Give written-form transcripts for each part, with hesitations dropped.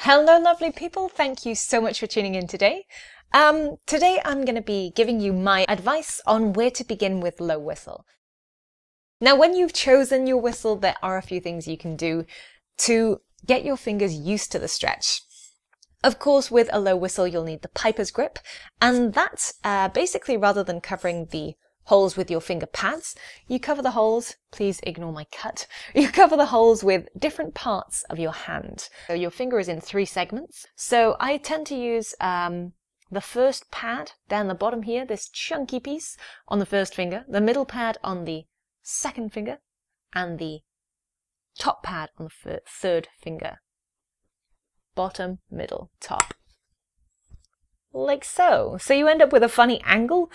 Hello lovely people, thank you so much for tuning in today. Today I'm going to be giving you my advice on where to begin with low whistle. Now when you've chosen your whistle, there are a few things you can do to get your fingers used to the stretch. Of course, with a low whistle you'll need the piper's grip, and that's basically, rather than covering the holes with your finger pads, you cover the holes, please ignore my cut, you cover the holes with different parts of your hand. So your finger is in 3 segments. So I tend to use the first pad down the bottom here, this chunky piece on the first finger, the middle pad on the second finger, and the top pad on the third finger. Bottom, middle, top. Like so. So you end up with a funny angle,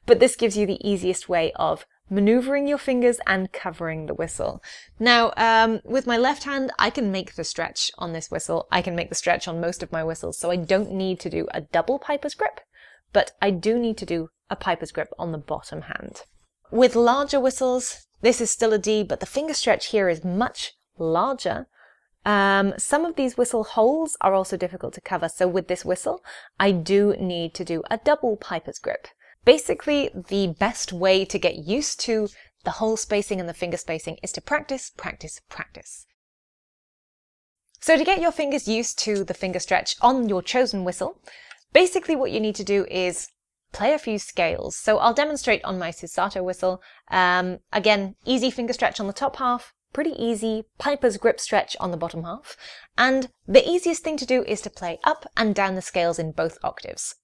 but this gives you the easiest way of maneuvering your fingers and covering the whistle. Now, with my left hand, I can make the stretch on this whistle. I can make the stretch on most of my whistles, so I don't need to do a double piper's grip, but I do need to do a piper's grip on the bottom hand. With larger whistles, this is still a D, but the finger stretch here is much larger. Some of these whistle holes are also difficult to cover, so with this whistle, I do need to do a double piper's grip. Basically, the best way to get used to the hole spacing and the finger spacing is to practice, practice, practice. So to get your fingers used to the finger stretch on your chosen whistle, basically what you need to do is play a few scales. So I'll demonstrate on my Susato whistle. Again, easy finger stretch on the top half, pretty easy piper's grip stretch on the bottom half, and the easiest thing to do is to play up and down the scales in both octaves.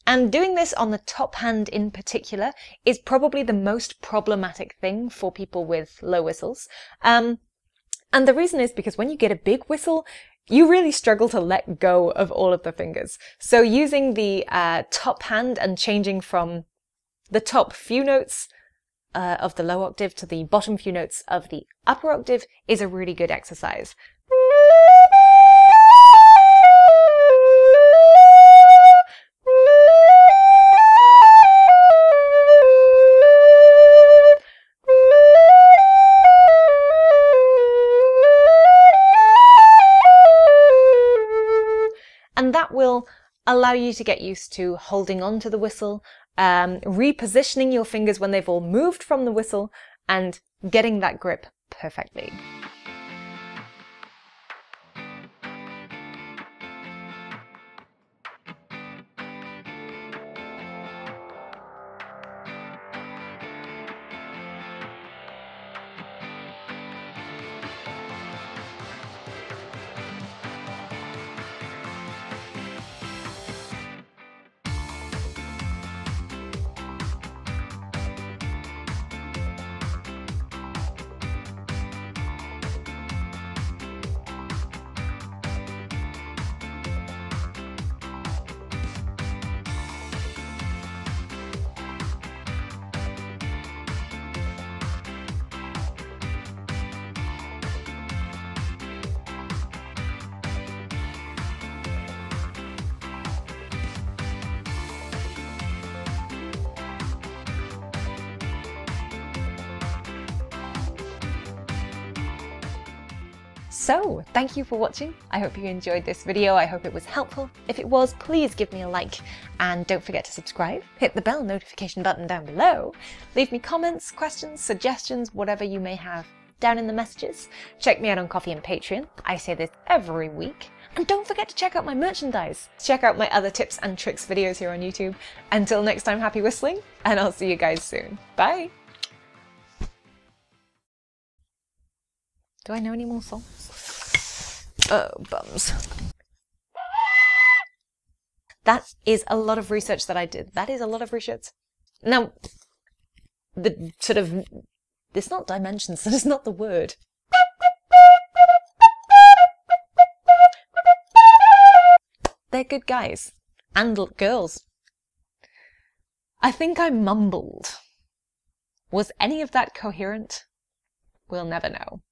And doing this on the top hand in particular is probably the most problematic thing for people with low whistles. And the reason is because when you get a big whistle, you really struggle to let go of all of the fingers. So using the top hand and changing from the top few notes of the low octave to the bottom few notes of the upper octave is a really good exercise. And that will allow you to get used to holding on to the whistle, repositioning your fingers when they've all moved from the whistle, and getting that grip perfectly. So, thank you for watching. I hope you enjoyed this video. I hope it was helpful. If it was, please give me a like and don't forget to subscribe. Hit the bell notification button down below. Leave me comments, questions, suggestions, whatever you may have down in the messages. Check me out on Ko-fi and Patreon. I say this every week. And don't forget to check out my merchandise. Check out my other tips and tricks videos here on YouTube. Until next time, happy whistling, and I'll see you guys soon. Bye! Do I know any more songs? Oh, bums. That is a lot of research that I did. That is a lot of research. Now, the sort of, it's not dimensions, that is not the word. They're good guys. And girls. I think I mumbled. Was any of that coherent? We'll never know.